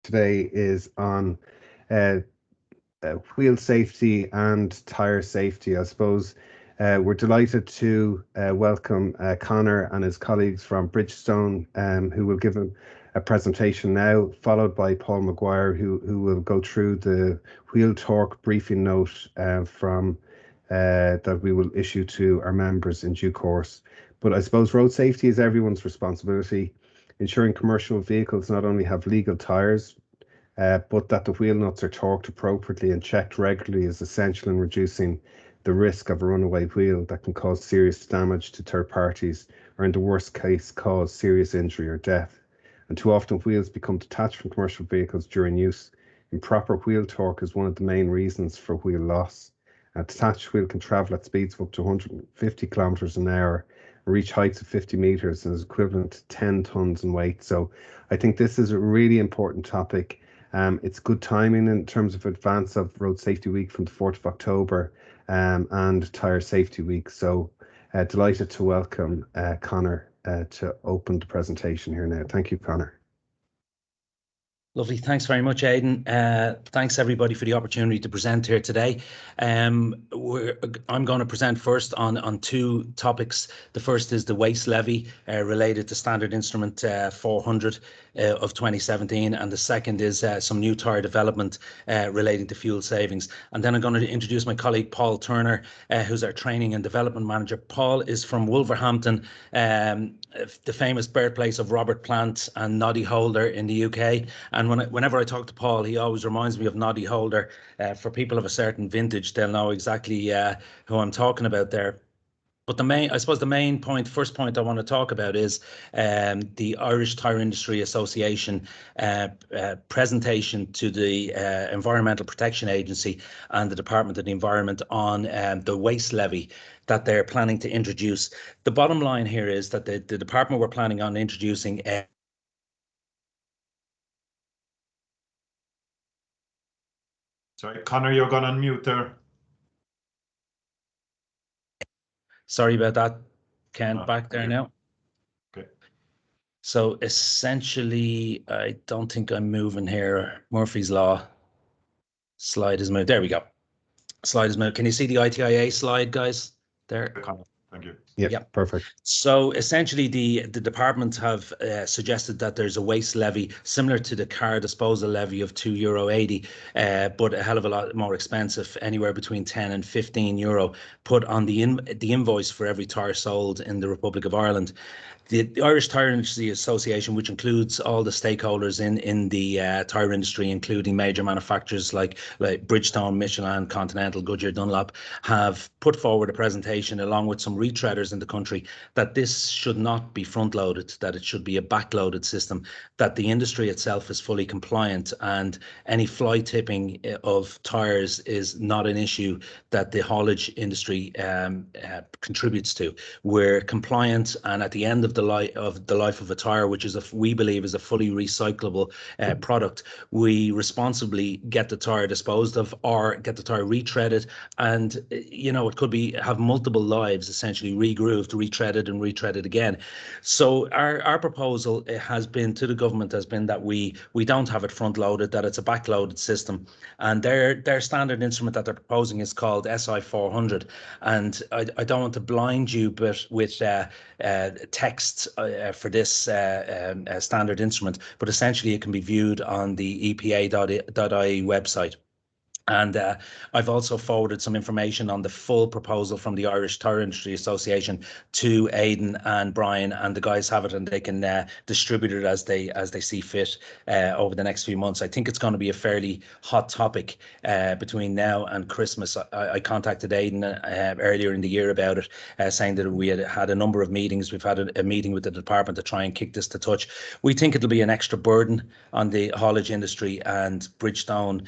today is on uh, wheel safety and tyre safety. I suppose we're delighted to welcome Conor and his colleagues from Bridgestone, who will give a presentation now, followed by Paul Maguire, who will go through the wheel torque briefing note from that we will issue to our members in due course. But I suppose road safety is everyone's responsibility. Ensuring commercial vehicles not only have legal tyres, but that the wheel nuts are torqued appropriately and checked regularly is essential in reducing the risk of a runaway wheel that can cause serious damage to third parties, or in the worst case, cause serious injury or death. And too often wheels become detached from commercial vehicles during use. Improper wheel torque is one of the main reasons for wheel loss. A detached wheel can travel at speeds of up to 150 kilometers an hour and reach heights of 50 meters and is equivalent to 10 tons in weight. So I think this is a really important topic. It's good timing in terms of advance of Road Safety Week from the 4th of October and Tyre Safety Week. So delighted to welcome Conor to open the presentation here now. Thank you, Conor. Lovely. Thanks very much, Aidan. Thanks, everybody, for the opportunity to present here today. I'm going to present first on two topics. The first is the waste levy related to Standard Instrument 400 of 2017, and the second is some new tyre development relating to fuel savings. And then I'm going to introduce my colleague, Paul Turner, who's our Training and Development Manager. Paul is from Wolverhampton, the famous birthplace of Robert Plant and Noddy Holder in the UK. And whenever I talk to Paul, he always reminds me of Noddy Holder. For people of a certain vintage, they'll know exactly who I'm talking about there. But first point I want to talk about is the Irish Tyre Industry Association presentation to the Environmental Protection Agency and the Department of the Environment on the waste levy that they're planning to introduce. The bottom line here is that the department were planning on introducing Sorry, Conor, you're going on mute there. Sorry about that, Ken, back there now. Okay. So essentially, I don't think I'm moving here. Murphy's Law slide is moved. There we go. Slide is moved. Can you see the ITIA slide, guys? There. Thank you. Yeah, perfect. So essentially, the department have suggested that there's a waste levy similar to the car disposal levy of €2.80, but a hell of a lot more expensive, anywhere between 10 and 15 euro, put on the invoice for every tyre sold in the Republic of Ireland. The Irish Tyre Industry Association, which includes all the stakeholders in the tyre industry, including major manufacturers like Bridgestone, Michelin, Continental, Goodyear, Dunlop, have put forward a presentation along with some retreaders in the country that this should not be front-loaded, that it should be a back-loaded system, that the industry itself is fully compliant, and any fly tipping of tyres is not an issue that the haulage industry contributes to. We're compliant, and at the end of the life of a tyre, which is we believe is a fully recyclable product, we responsibly get the tyre disposed of or get the tyre retreaded, and it could have multiple lives, essentially regrooved, retreaded and retreaded again. So our proposal has been to the government that we don't have it front loaded, that it's a back loaded system, and their standard instrument that they're proposing is called SI 400. And I don't want to blind you, but with text for this standard instrument, but essentially it can be viewed on the EPA.ie website. And I've also forwarded some information on the full proposal from the Irish Tyre Industry Association to Aidan and Brian, and the guys have it, and they can distribute it as they see fit over the next few months. I think it's going to be a fairly hot topic between now and Christmas. I contacted Aidan earlier in the year about it, saying that we had a number of meetings. We've had a meeting with the department to try and kick this to touch. We think it'll be an extra burden on the haulage industry, and Bridgestone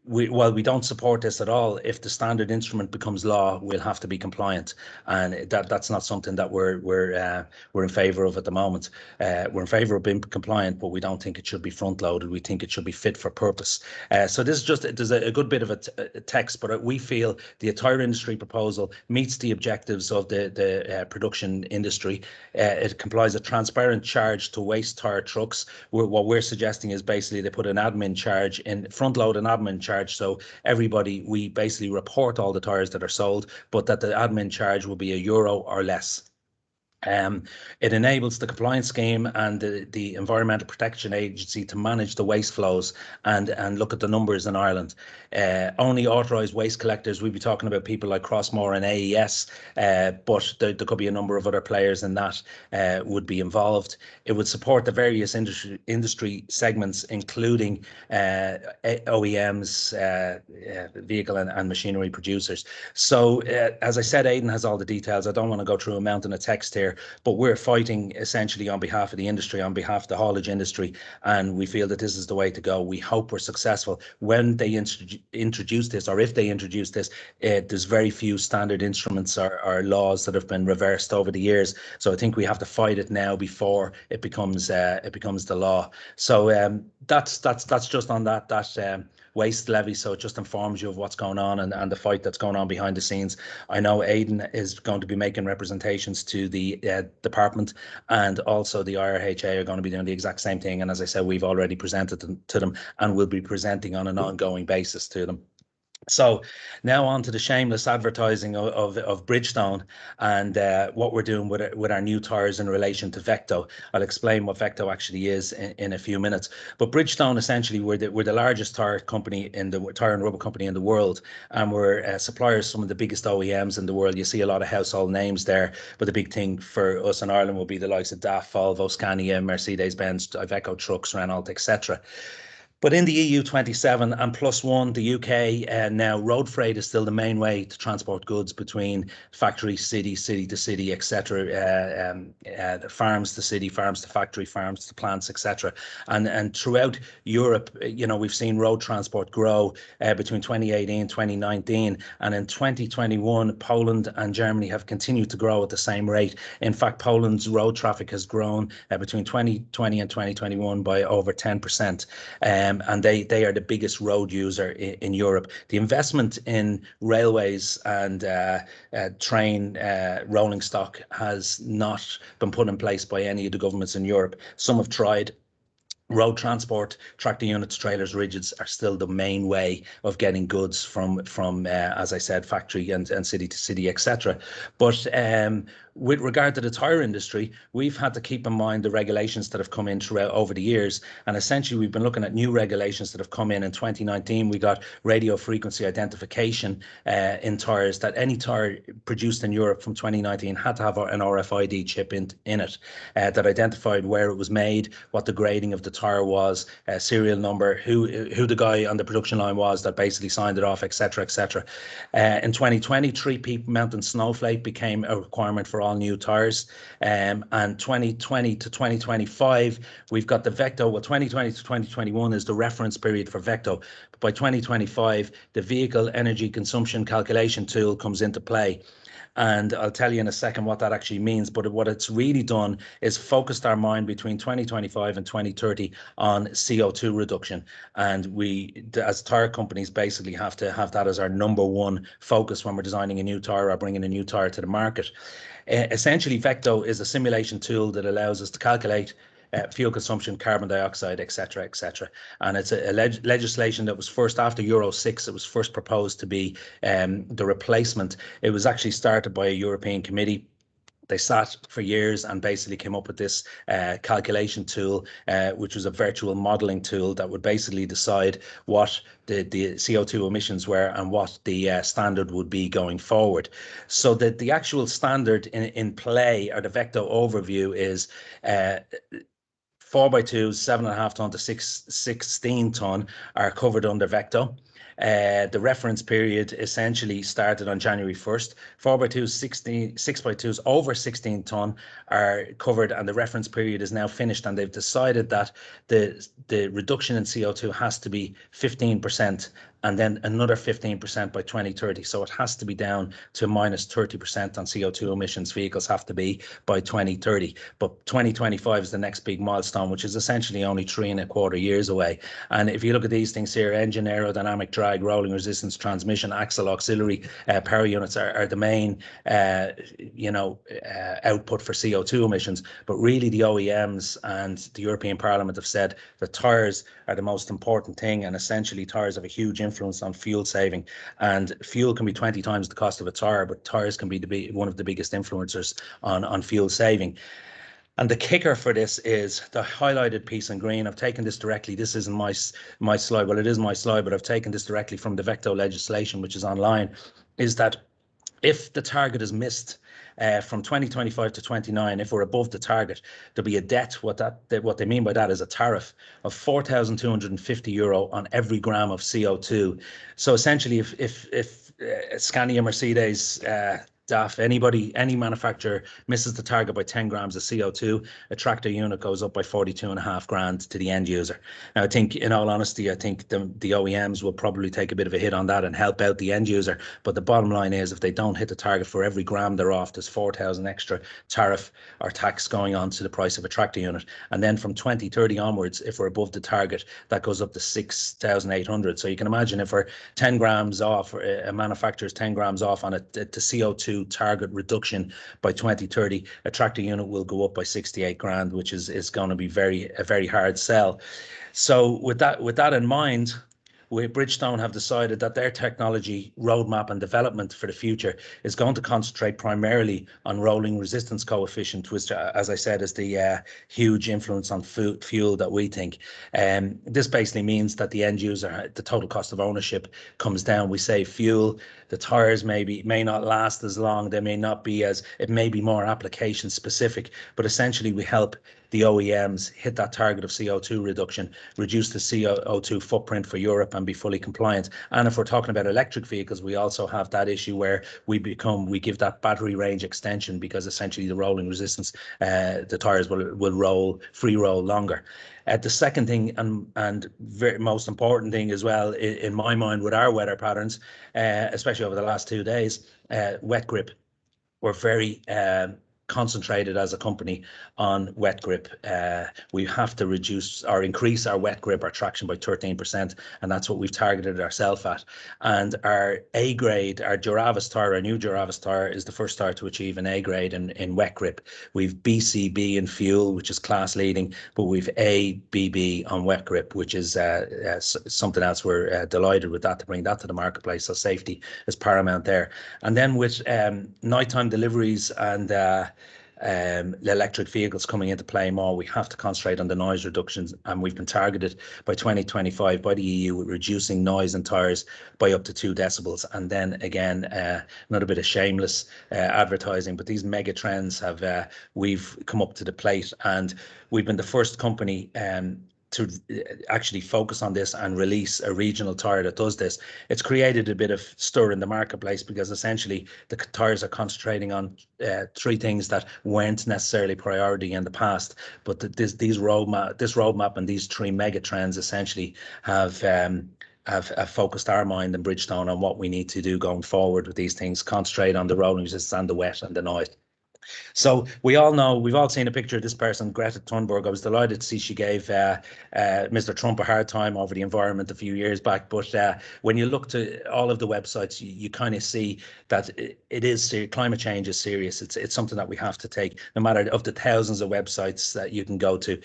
while we don't support this at all, if the standard instrument becomes law, we'll have to be compliant, and that's not something that we're in favour of at the moment. We're in favour of being compliant, but we don't think it should be front loaded. We think it should be fit for purpose. So this is just, there's a good bit of a text, but we feel the Tyre industry proposal meets the objectives of the production industry. It complies a transparent charge to waste tyre trucks. What we're suggesting is basically they put an admin charge in, front load an admin charge, so we basically report all the tyres that are sold, but that the admin charge will be €1 or less. It enables the compliance scheme and the Environmental Protection Agency to manage the waste flows and look at the numbers in Ireland. Only authorised waste collectors, we'd be talking about people like Crossmore and AES, but there could be a number of other players in that would be involved. It would support the various industry segments, including OEMs, vehicle and machinery producers. So as I said, Aidan has all the details. I don't want to go through a mountain of text here, but we're fighting essentially on behalf of the industry, on behalf of the haulage industry, and we feel that this is the way to go. We hope we're successful. When they introduce this, or if they introduce this, there's very few standard instruments or laws that have been reversed over the years. So I think we have to fight it now before it becomes the law. So that's just on that waste levy. So it just informs you of what's going on and the fight that's going on behind the scenes. I know Aidan is going to be making representations to the department, and also the IRHA are going to be doing the exact same thing. And as I said, we've already presented to them and will be presenting on an ongoing basis to them. So now on to the shameless advertising of Bridgestone and what we're doing with our new tyres in relation to VECTO. I'll explain what VECTO actually is in a few minutes. But Bridgestone, essentially, we're the largest tyre company tyre and rubber company in the world, and we're suppliers to some of the biggest OEMs in the world. You see a lot of household names there, but the big thing for us in Ireland will be the likes of DAF, Volvo, Scania, Mercedes-Benz, Iveco trucks, Renault, etc. But in the EU 27 and +1, the UK, now road freight is still the main way to transport goods between factory, city to city, etc. Farms to city, farms to factory, farms to plants, etc. And throughout Europe, we've seen road transport grow between 2018 and 2019, and in 2021, Poland and Germany have continued to grow at the same rate. In fact, Poland's road traffic has grown between 2020 and 2021 by over 10%. And they are the biggest road user in Europe. The investment in railways and train rolling stock has not been put in place by any of the governments in Europe. Some have tried. Road transport, tractor units, trailers, rigids are still the main way of getting goods from as I said, factory and city to city, etc. But with regard to the tyre industry, we've had to keep in mind the regulations that have come in throughout over the years. And essentially, we've been looking at new regulations that have come in 2019. We got radio frequency identification in tyres, that any tyre produced in Europe from 2019 had to have an RFID chip in it that identified where it was made, what the grading of the tyre was, serial number, who the guy on the production line was that basically signed it off, etc., etc. In 2020, 3-peak mountain snowflake became a requirement for all new tyres, and 2020 to 2025, we've got the VECTO. Well, 2020 to 2021 is the reference period for VECTO. But by 2025, the vehicle energy consumption calculation tool comes into play. And I'll tell you in a second what that actually means. But what it's really done is focused our mind between 2025 and 2030 on CO2 reduction. And we, as tyre companies, basically have to have that as our #1 focus when we're designing a new tyre or bringing a new tyre to the market. Essentially, VECTO is a simulation tool that allows us to calculate fuel consumption, carbon dioxide, etc., etc. And it's a legislation that was first, after Euro 6, it was first proposed to be the replacement. It was actually started by a European committee. They sat for years and basically came up with this calculation tool, which was a virtual modelling tool that would basically decide what the CO2 emissions were and what the standard would be going forward. So that the actual standard in play, or the VECTO overview, is 4x2, 7.5 ton to 16 ton are covered under VECTO. The reference period essentially started on January 1st. 4x2s, 6x2s over 16 tonne are covered, and the reference period is now finished, and they've decided that the reduction in CO2 has to be 15%, and then another 15% by 2030. So it has to be down to minus 30% on CO2 emissions. Vehicles have to be by 2030. But 2025 is the next big milestone, which is essentially only 3.25 years away. And if you look at these things here, engine aerodynamic drag, rolling resistance, transmission, axle, auxiliary power units are the main, output for CO2 emissions. But really, the OEMs and the European Parliament have said that tyres are the most important thing, and essentially tyres have a huge influence on fuel saving. And fuel can be 20 times the cost of a tyre, but tyres can be one of the biggest influencers on fuel saving. And the kicker for this is the highlighted piece in green. I've taken this directly. This isn't my slide. Well, it is my slide, but I've taken this directly from the VECTO legislation, which is online, is that if the target is missed from 2025 to 29, if we're above the target, there'll be a debt. What they mean by that is a tariff of €4,250 on every gram of CO2. So essentially, if Scania, Mercedes, DAF, any manufacturer misses the target by 10 grams of CO2, a tractor unit goes up by 42.5 grand to the end user. Now, I think, in all honesty, I think the OEMs will probably take a bit of a hit on that and help out the end user. But the bottom line is, if they don't hit the target, for every gram they're off, there's 4,000 extra tariff or tax going on to the price of a tractor unit. And then from 2030 onwards, if we're above the target, that goes up to 6,800. So you can imagine, if we're 10 grams off, a manufacturer's 10 grams off on the CO2 target reduction by 2030, a tractor unit will go up by 68 grand, which is going to be a very hard sell. So with that in mind, Bridgestone have decided that their technology roadmap and development for the future is going to concentrate primarily on rolling resistance coefficient, which, as I said, is the huge influence on fuel that we think. This basically means that the end user, the total cost of ownership comes down. We save fuel. The tyres may not last as long. They may not be it may be more application specific, but essentially we help the OEMs hit that target of CO2 reduction, reduce the CO2 footprint for Europe, and be fully compliant. And if we're talking about electric vehicles, we also have that issue where we give that battery range extension, because essentially the rolling resistance, the tyres will free roll longer. The second thing, and most important thing as well, in my mind, with our weather patterns, especially over the last 2 days, wet grip. We're very concentrated as a company on wet grip. We have to reduce or increase our wet grip, our traction, by 13%, and that's what we've targeted ourselves at. And our A grade, our Duravis tyre, our new Duravis tyre, is the first tyre to achieve an A grade in wet grip. We've BCB in fuel, which is class leading, but we've ABB on wet grip, which is something else. We're delighted with that, to bring that to the marketplace. So safety is paramount there. And then with nighttime deliveries and the electric vehicles coming into play more, we have to concentrate on the noise reductions, and we've been targeted by 2025 by the EU with reducing noise in tyres by up to 2 decibels. And then again, another bit of shameless advertising, but these mega trends we've come up to the plate, and we've been the first company to actually focus on this and release a regional tyre that does this. It's created a bit of stir in the marketplace, because essentially the tyres are concentrating on 3 things that weren't necessarily priority in the past. But this roadmap and these 3 mega trends essentially have focused our mind and Bridgestone on what we need to do going forward with these things. Concentrate on the rolling resistance and the wet and the noise. So we all know, we've all seen a picture of this person, Greta Thunberg. I was delighted to see she gave Mr. Trump a hard time over the environment a few years back. But when you look to all of the websites, you kind of see that it is climate change is serious. It's something that we have to take, no matter of the thousands of websites that you can go to.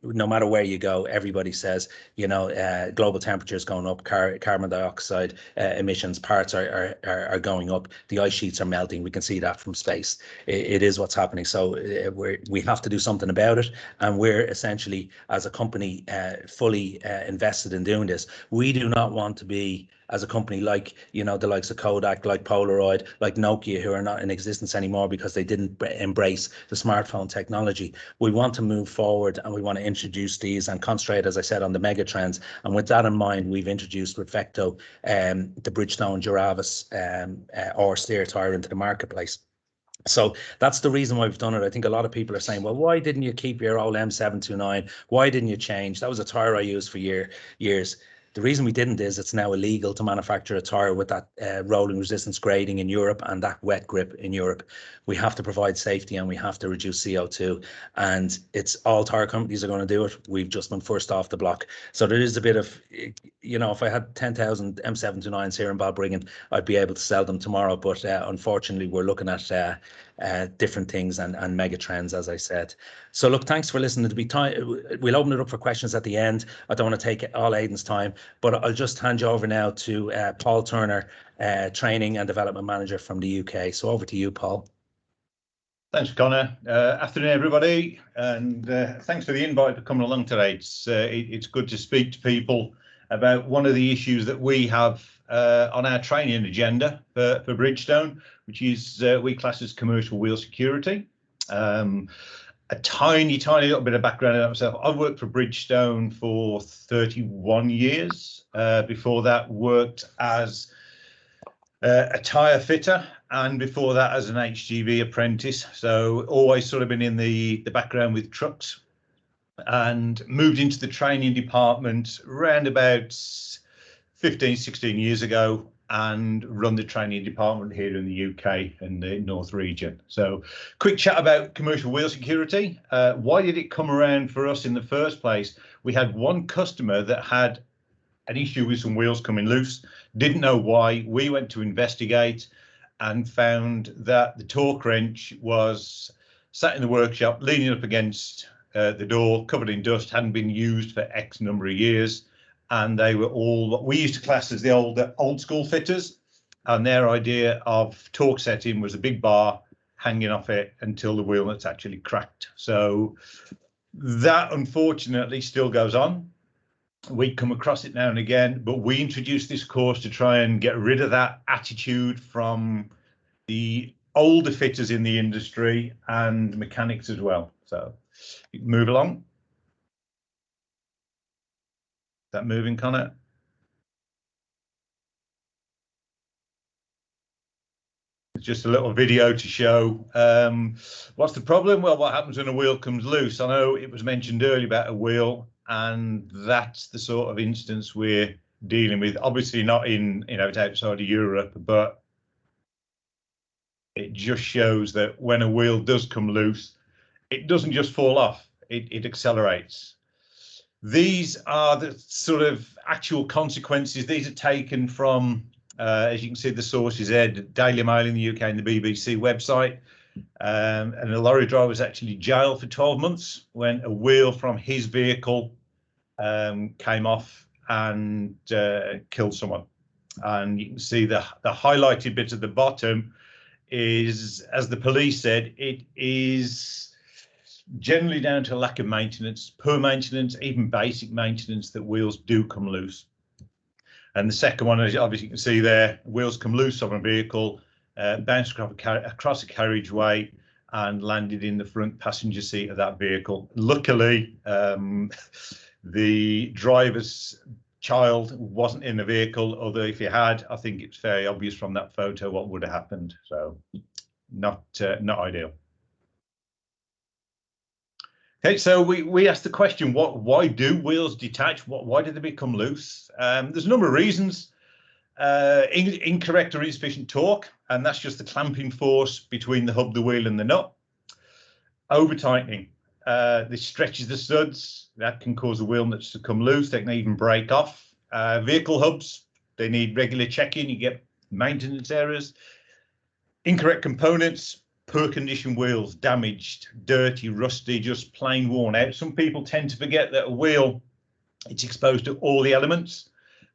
No matter where you go, everybody says, global temperature is going up, carbon dioxide emissions, parts are going up, the ice sheets are melting. We can see that from space. It is what's happening. So we have to do something about it, and we're essentially, as a company, fully invested in doing this. We do not want to be as a company like, you know, the likes of Kodak, like Polaroid, like Nokia, who are not in existence anymore because they didn't embrace the smartphone technology. We want to move forward and we want to introduce these and concentrate, as I said, on the mega trends. And with that in mind, we've introduced with VECTO the Bridgestone Duravis or steer tire into the marketplace. So that's the reason why we've done it. I think a lot of people are saying, well, why didn't you keep your old M729? Why didn't you change? That was a tire I used for years. The reason we didn't is it's now illegal to manufacture a tire with that rolling resistance grading in Europe and that wet grip in Europe. We have to provide safety and we have to reduce CO2. And it's all tire companies are going to do it. We've just been first off the block. So there is a bit of, you know, if I had 10,000 M729s here in Balbriggan, I'd be able to sell them tomorrow. But unfortunately, we're looking at different things and mega trends, as I said. So look, thanks for listening. We'll open it up for questions at the end. I don't want to take all Aidan's time, but I'll just hand you over now to Paul Turner, Training and Development Manager from the UK. So over to you, Paul. Thanks, Connor. Afternoon, everybody, and thanks for the invite for coming along today. It's good to speak to people about one of the issues that we have on our training agenda for Bridgestone, which is we class as commercial wheel security. A tiny little bit of background about myself. I've worked for Bridgestone for 31 years. Before that, worked as a tyre fitter, and before that as an HGV apprentice. So always sort of been in the background with trucks, and moved into the training department around about 15, 16 years ago, and run the training department here in the UK and the North region. So quick chat about commercial wheel security. Why did it come around for us in the first place? We had one customer that had an issue with some wheels coming loose, didn't know why. We went to investigate and found that the torque wrench was sat in the workshop, leaning up against the door, covered in dust, hadn't been used for X number of years. And they were all what we used to class as the old school fitters. And their idea of torque setting was a big bar hanging off it until the wheel nuts actually cracked. So that unfortunately still goes on. We come across it now and again, but we introduced this course to try and get rid of that attitude from the older fitters in the industry and mechanics as well. So you can move along. Is that moving, Connor? It's just a little video to show what's the problem. Well, what happens when a wheel comes loose? I know it was mentioned earlier about a wheel, and that's the sort of instance we're dealing with. Obviously not in, you know, it's outside of Europe, but it just shows that when a wheel does come loose, it doesn't just fall off, it accelerates. These are the sort of actual consequences. These are taken from, as you can see, the sources there, Daily Mail in the UK and the BBC website. And a lorry driver was actually jailed for 12 months when a wheel from his vehicle came off and killed someone. And you can see the highlighted bit at the bottom is, as the police said, it is generally down to lack of maintenance, poor maintenance, even basic maintenance, that wheels do come loose. And the second one, as obviously you can see there, wheels come loose on a vehicle, bounced across a carriageway and landed in the front passenger seat of that vehicle. Luckily, the driver's child wasn't in the vehicle, although if he had, I think it's very obvious from that photo what would have happened. So not ideal. Okay, so we asked the question, why do wheels detach? Why do they become loose? There's a number of reasons. Incorrect or insufficient torque, and that's just the clamping force between the hub, the wheel and the nut. Over tightening. This stretches the studs. That can cause the wheel nuts to come loose. They can even break off. Vehicle hubs, they need regular checking. You get maintenance errors. Incorrect components, poor condition wheels, damaged, dirty, rusty, just plain worn out. Some people tend to forget that a wheel, it's exposed to all the elements.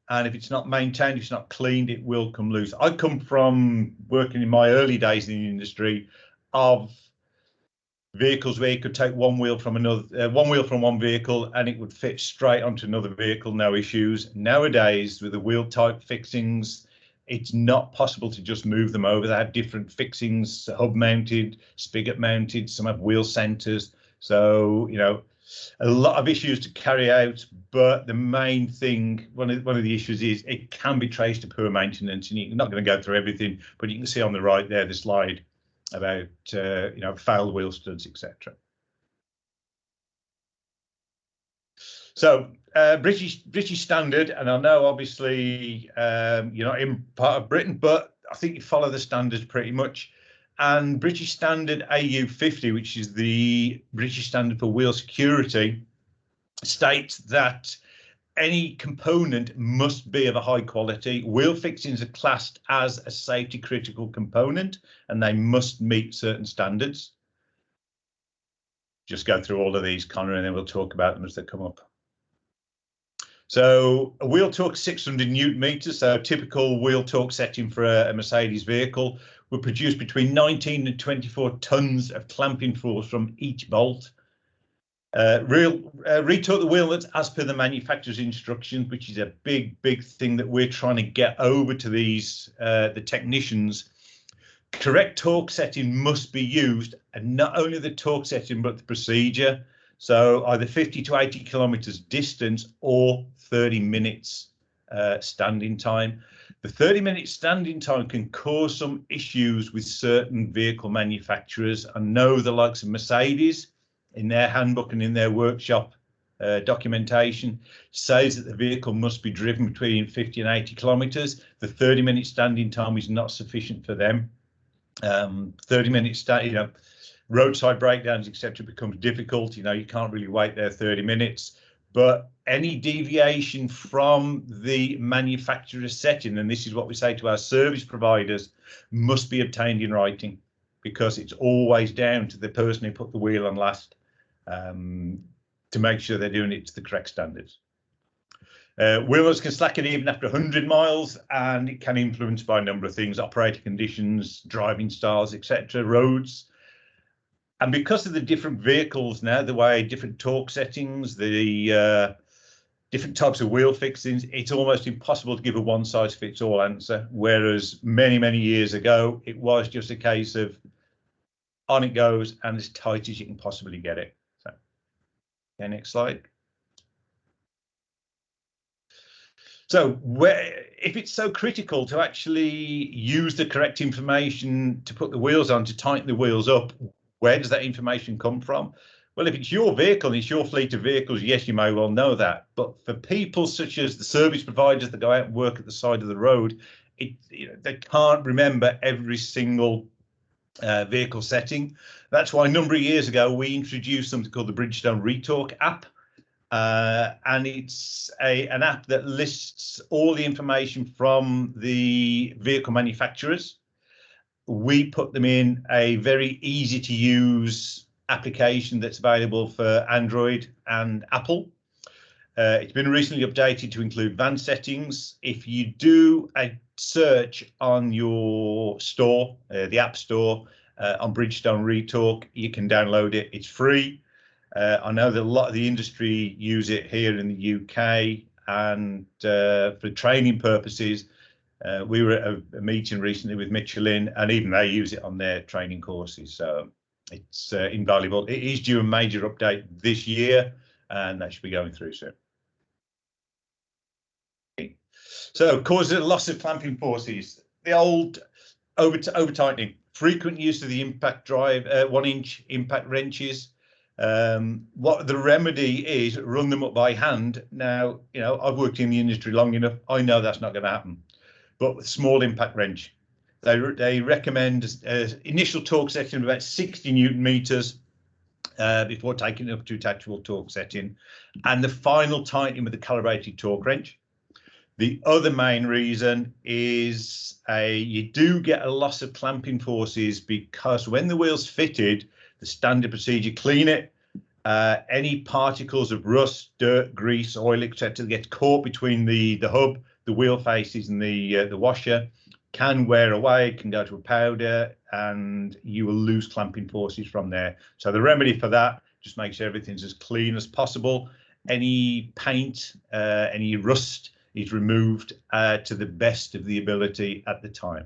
And if it's not maintained, if it's not cleaned, it will come loose. I come from working in my early days in the industry of vehicles where you could take one wheel from another, one wheel from one vehicle, and it would fit straight onto another vehicle, no issues. Nowadays, with the wheel type fixings, it's not possible to just move them over. They have different fixings, hub mounted, spigot mounted, some have wheel centers. So, you know, a lot of issues to carry out, but the main thing, one of the issues is it can be traced to poor maintenance, and you're not going to go through everything, but you can see on the right there the slide about you know, failed wheel studs, etc. So British standard, and I know obviously you're not in part of Britain, but I think you follow the standards pretty much. And British standard AU50, which is the British standard for wheel security, states that any component must be of a high quality. Wheel fixings are classed as a safety critical component, and they must meet certain standards. Just go through all of these, Connor, and then we'll talk about them as they come up. So a wheel torque 600 Newton meters. So a typical wheel torque setting for a Mercedes vehicle would produce between 19 and 24 tons of clamping force from each bolt. Retorque the wheel that's as per the manufacturer's instructions, which is a big thing that we're trying to get over to these the technicians. Correct torque setting must be used, and not only the torque setting but the procedure. So either 50 to 80 kilometers distance or 30 minutes standing time. The 30-minute standing time can cause some issues with certain vehicle manufacturers. I know the likes of Mercedes, in their handbook and in their workshop documentation, says that the vehicle must be driven between 50 and 80 kilometers. The 30-minute standing time is not sufficient for them. 30-minute you know, roadside breakdowns, etc., becomes difficult. You know, you can't really wait there 30 minutes. But any deviation from the manufacturer's setting, and this is what we say to our service providers, must be obtained in writing, because it's always down to the person who put the wheel on last to make sure they're doing it to the correct standards. Wheelers can slacken even after 100 miles, and it can influence by a number of things: operating conditions, driving styles, etc., roads. And because of the different vehicles now, the way different torque settings, the different types of wheel fixings, it's almost impossible to give a one-size-fits-all answer. Whereas many years ago, it was just a case of on it goes and as tight as you can possibly get it. So, okay, next slide. So if it's so critical to actually use the correct information to put the wheels on, to tighten the wheels up, where does that information come from? Well, if it's your vehicle and it's your fleet of vehicles, yes, you may well know that. But for people such as the service providers that go out and work at the side of the road, you know, they can't remember every single vehicle setting. That's why a number of years ago we introduced something called the Bridgestone Retorque app. And it's an app that lists all the information from the vehicle manufacturers. We put them in a very easy to use application that's available for Android and Apple. It's been recently updated to include van settings. If you do a search on your store, the App Store, on Bridgestone Retorque, you can download it. It's free. I know that a lot of the industry use it here in the UK, and for training purposes, we were at a meeting recently with Michelin, and even they use it on their training courses. So it's invaluable. It is due a major update this year, and that should be going through soon. Okay. So causes a loss of clamping forces. The old over tightening, frequent use of the impact drive, 1-inch impact wrenches. What the remedy is, run them up by hand. Now, you know, I've worked in the industry long enough, I know that's not going to happen. But with small impact wrench, they recommend initial torque setting of about 60 Newton meters before taking it up to its actual torque setting, and the final tightening with a calibrated torque wrench. The other main reason is you do get a loss of clamping forces, because when the wheel's fitted, the standard procedure, clean it. Any particles of rust, dirt, grease, oil, etc., get caught between the hub, the wheel faces, and the washer. can wear away, can go to a powder, and you will lose clamping forces from there. So the remedy for that, just make sure everything's as clean as possible. Any paint, any rust is removed to the best of the ability at the time.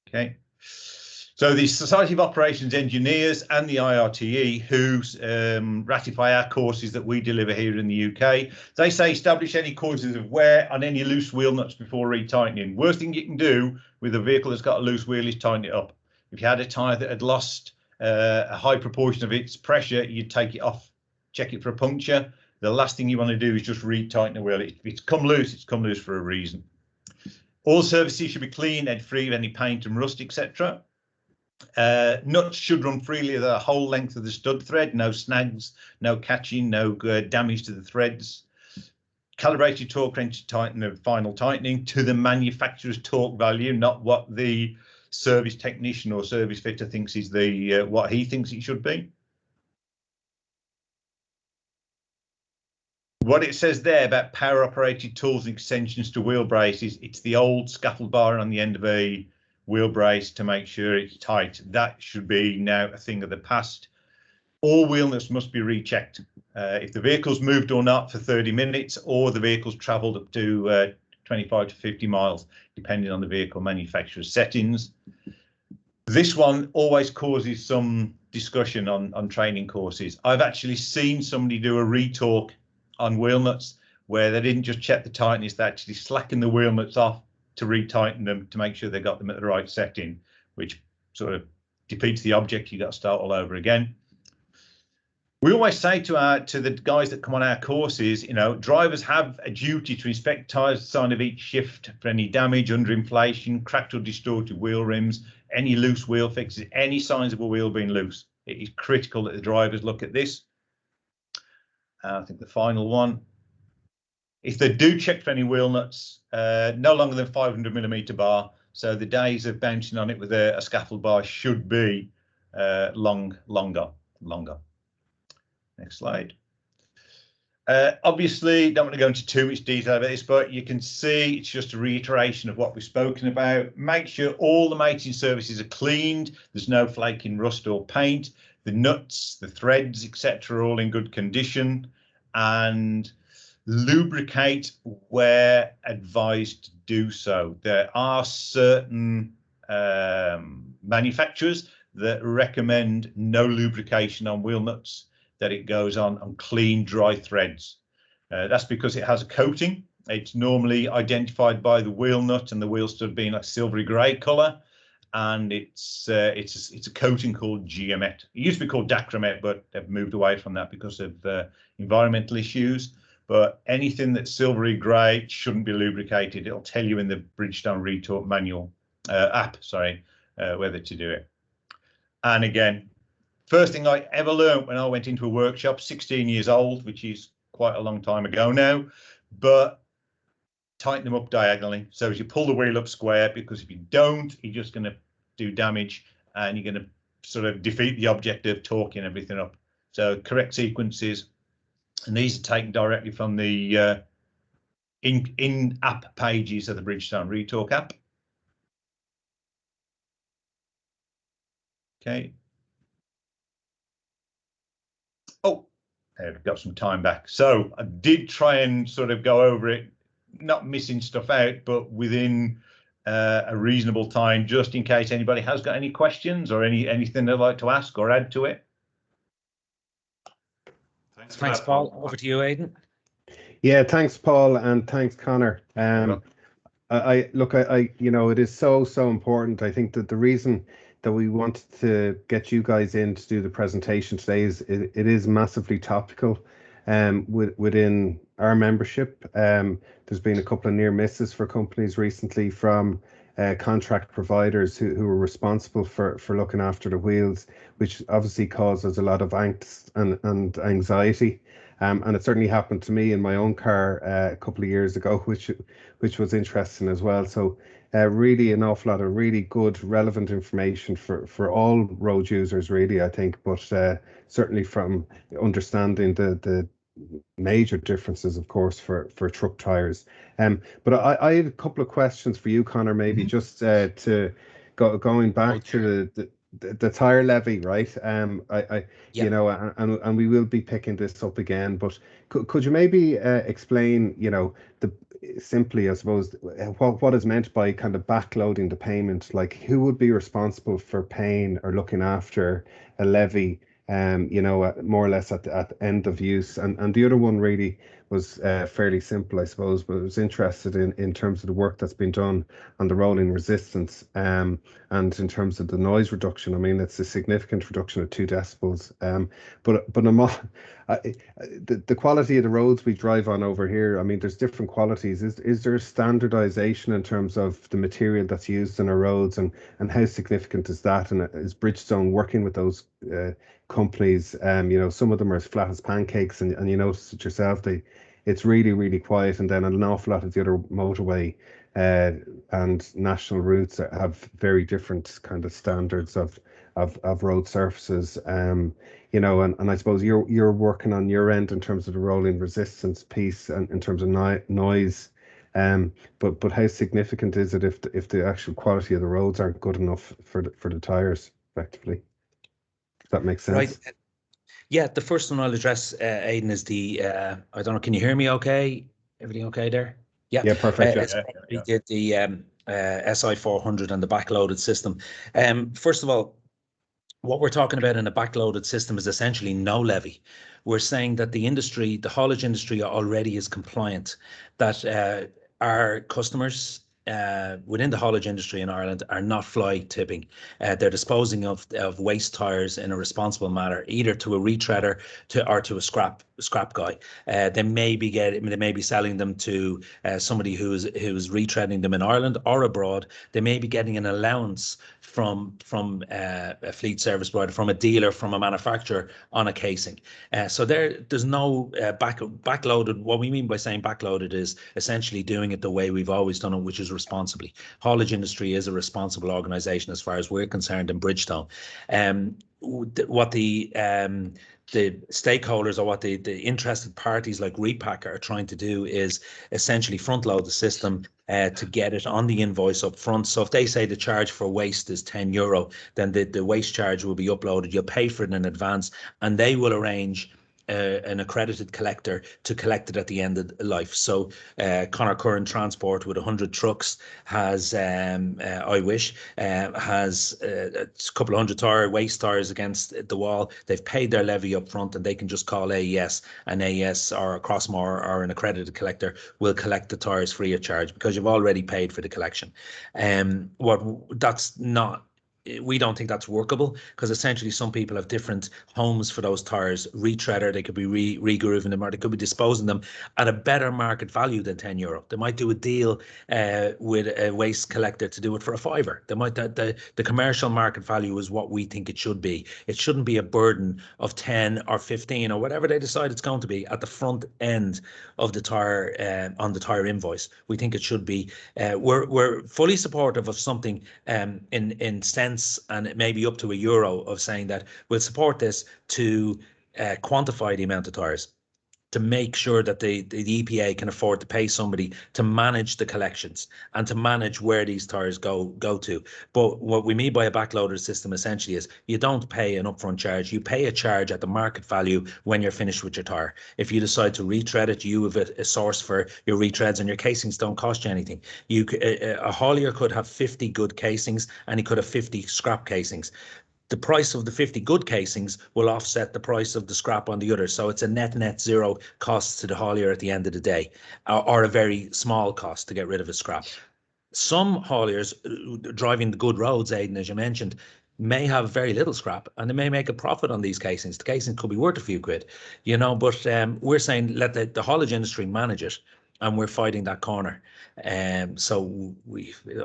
Okay. So the Society of Operations Engineers and the IRTE, who ratify our courses that we deliver here in the UK, they say establish any causes of wear on any loose wheel nuts before retightening. Worst thing you can do with a vehicle that's got a loose wheel is tighten it up. If you had a tyre that had lost a high proportion of its pressure, you'd take it off, check it for a puncture. The last thing you want to do is just retighten the wheel. If it's come loose for a reason. All surfaces should be clean and free of any paint and rust, etc. Nuts should run freely the whole length of the stud thread, no snags, no catching, no damage to the threads. Calibrated torque wrench to tighten the final tightening to the manufacturer's torque value, not what the service technician or service fitter thinks is the what he thinks it should be. What it says there about power operated tools and extensions to wheel braces, it's the old scaffold bar on the end of a wheel brace to make sure it's tight. That should be now a thing of the past. All wheel nuts must be rechecked if the vehicle's moved or not for 30 minutes, or the vehicle's travelled up to 25 to 50 miles, depending on the vehicle manufacturer's settings. This one always causes some discussion on training courses. I've actually seen somebody do a retorque on wheel nuts where they didn't just check the tightness, they actually slackened the wheel nuts off to retighten them to make sure they got them at the right setting, which sort of defeats the object. You got to start all over again. We always say to the guys that come on our courses, you know, drivers have a duty to inspect tyres at the sign of each shift for any damage, underinflation, cracked or distorted wheel rims, any loose wheel fixes, any signs of a wheel being loose. It is critical that the drivers look at this. I think the final one, if they do check for any wheel nuts, no longer than 500mm bar. So the days of bouncing on it with a scaffold bar should be longer. Next slide. Obviously, don't want to go into too much detail about this, but you can see it's just a reiteration of what we've spoken about. Make sure all the mating surfaces are cleaned. There's no flaking, rust or paint. The nuts, the threads, etc., are all in good condition, and lubricate where advised to do so. There are certain manufacturers that recommend no lubrication on wheel nuts, that it goes on clean, dry threads. That's because it has a coating. It's normally identified by the wheel nut and the wheel stud being a silvery grey colour, and it's a coating called Geomet. It used to be called Dacromet, but they've moved away from that because of environmental issues. But anything that's silvery grey shouldn't be lubricated. It'll tell you in the Bridgestone Retorque manual app, whether to do it. And again, first thing I ever learned when I went into a workshop, 16 years old, which is quite a long time ago now, but tighten them up diagonally. So as you pull the wheel up square, because if you don't, you're just going to do damage and you're going to sort of defeat the object of torquing everything up. So correct sequences, and these are taken directly from the in-app pages of the Bridgestone Retorque app. Okay. Oh, I've got some time back. So I did try and sort of go over it, not missing stuff out, but within a reasonable time, just in case anybody has got any questions or anything they'd like to ask or add to it. Thanks, Paul. Over to you, Aidan. Yeah, thanks, Paul, and thanks, Connor. I you know, it is so important. I think that the reason that we wanted to get you guys in to do the presentation today is it is massively topical within our membership. There's been a couple of near misses for companies recently from contract providers who are responsible for looking after the wheels, which obviously causes a lot of angst and anxiety. And it certainly happened to me in my own car a couple of years ago, which was interesting as well. So really an awful lot of really good, relevant information for all road users, really, I think. But certainly from understanding the major differences, of course, for truck tires. But I had a couple of questions for you, Connor, maybe just to going back to the tire levy, right? You know, and we will be picking this up again, but could you maybe explain, you know, simply, I suppose, what is meant by kind of backloading the payment? Like, who would be responsible for paying or looking after a levy, you know, more or less at end of use? And the other one really was fairly simple, I suppose, but I was interested in terms of the work that's been done on the rolling resistance, and in terms of the noise reduction. I mean, it's a significant reduction of 2 decibels. But I'm all, the quality of the roads we drive on over here, I mean, there's different qualities. Is there standardization in terms of the material that's used on our roads, and how significant is that? And is Bridgestone working with those companies? You know, some of them are as flat as pancakes, and you notice it yourself, it's really, really quiet, and then an awful lot of the other motorway and national routes have very different kind of standards of road surfaces. You know, and I suppose you're working on your end in terms of the rolling resistance piece and in terms of noise. But how significant is it if the actual quality of the roads aren't good enough for the tires, effectively? Does that make sense? Right. Yeah, the first one I'll address, Aidan, is the I don't know, can you hear me okay? Everything okay there? Yeah. Yeah, perfect. We did the SI 400 and the backloaded system. First of all, what we're talking about in a backloaded system is essentially no levy. We're saying that the industry, the haulage industry, already is compliant, that our customers within the haulage industry in Ireland are not fly tipping. They're disposing of waste tires in a responsible manner, either to a retreader or to a scrap guy. They may be selling them to somebody who's retreading them in Ireland or abroad. They may be getting an allowance from a fleet service provider, from a dealer, from a manufacturer on a casing. So there's no backloaded. What we mean by saying backloaded is essentially doing it the way we've always done it, which is responsibly. Haulage industry is a responsible organisation as far as we're concerned in Bridgestone. What the stakeholders or what the interested parties like Repacker are trying to do is essentially front load the system to get it on the invoice up front. So if they say the charge for waste is €10, then the waste charge will be uploaded. You'll pay for it in advance, and they will arrange an accredited collector to collect it at the end of life. So Connor Curran Transport with 100 trucks has has a couple of hundred waste tires against the wall. They've paid their levy up front, and they can just call AES, and AES or Crossmore or an accredited collector will collect the tires free of charge because you've already paid for the collection. We don't think that's workable, because essentially some people have different homes for those tires. Retreader, they could be re-grooving them, or they could be disposing them at a better market value than €10. They might do a deal with a waste collector to do it for a fiver. They might the commercial market value is what we think it should be. It shouldn't be a burden of 10 or 15 or whatever they decide it's going to be at the front end of the tire on the tire invoice. We think it should be. We're fully supportive of something in cents, and it may be up to €1 of saying that we'll support this to quantify the amount of tires, to make sure that the EPA can afford to pay somebody to manage the collections and to manage where these tires go to. But what we mean by a backloaded system essentially is you don't pay an upfront charge. You pay a charge at the market value when you're finished with your tire. If you decide to retread it, you have a source for your retreads, and your casings don't cost you anything. A haulier could have 50 good casings, and he could have 50 scrap casings. The price of the 50 good casings will offset the price of the scrap on the other. So it's a net zero cost to the haulier at the end of the day, or a very small cost to get rid of a scrap. Some hauliers driving the good roads, Aidan, as you mentioned, may have very little scrap, and they may make a profit on these casings. The casing could be worth a few quid, but we're saying let the haulage industry manage it, and we're fighting that corner. So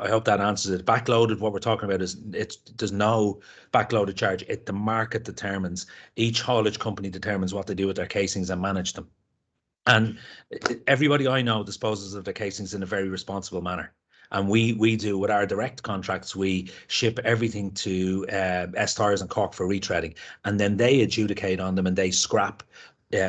I hope that answers it. Backloaded, what we're talking about is there's no backloaded charge. The market determines. Each haulage company determines what they do with their casings and manage them. And everybody I know disposes of their casings in a very responsible manner. And we do with our direct contracts, we ship everything to S-Tyres and Cork for retreading, and then they adjudicate on them and they scrap